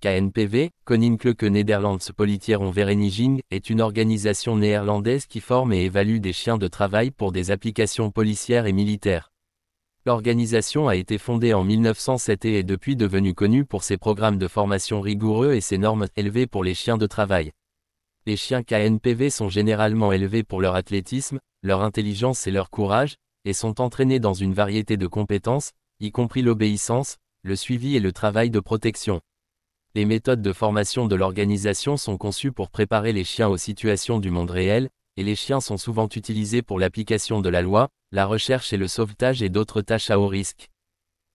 KNPV, Koninklijke Nederlandse Politievereniging, est une organisation néerlandaise qui forme et évalue des chiens de travail pour des applications policières et militaires. L'organisation a été fondée en 1907 et est depuis devenue connue pour ses programmes de formation rigoureux et ses normes élevées pour les chiens de travail. Les chiens KNPV sont généralement élevés pour leur athlétisme, leur intelligence et leur courage, et sont entraînés dans une variété de compétences, y compris l'obéissance, le suivi et le travail de protection. Les méthodes de formation de l'organisation sont conçues pour préparer les chiens aux situations du monde réel, et les chiens sont souvent utilisés pour l'application de la loi, la recherche et le sauvetage et d'autres tâches à haut risque.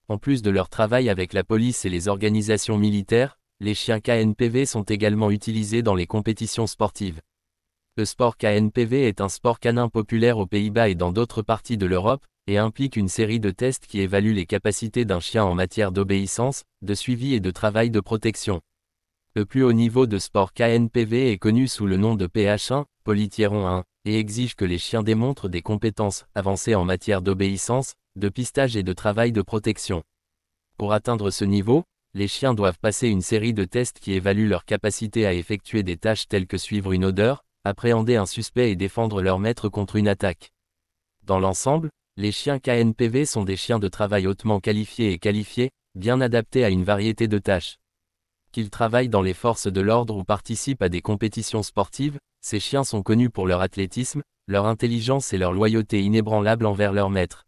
En plus de leur travail avec la police et les organisations militaires, les chiens KNPV sont également utilisés dans les compétitions sportives. Le sport KNPV est un sport canin populaire aux Pays-Bas et dans d'autres parties de l'Europe, et implique une série de tests qui évaluent les capacités d'un chien en matière d'obéissance, de suivi et de travail de protection. Le plus haut niveau de sport KNPV est connu sous le nom de PH1, Politieron 1, et exige que les chiens démontrent des compétences avancées en matière d'obéissance, de pistage et de travail de protection. Pour atteindre ce niveau, les chiens doivent passer une série de tests qui évaluent leur capacité à effectuer des tâches telles que suivre une odeur, appréhender un suspect et défendre leur maître contre une attaque. Dans l'ensemble, les chiens KNPV sont des chiens de travail hautement qualifiés, bien adaptés à une variété de tâches. Qu'ils travaillent dans les forces de l'ordre ou participent à des compétitions sportives, ces chiens sont connus pour leur athlétisme, leur intelligence et leur loyauté inébranlable envers leur maître.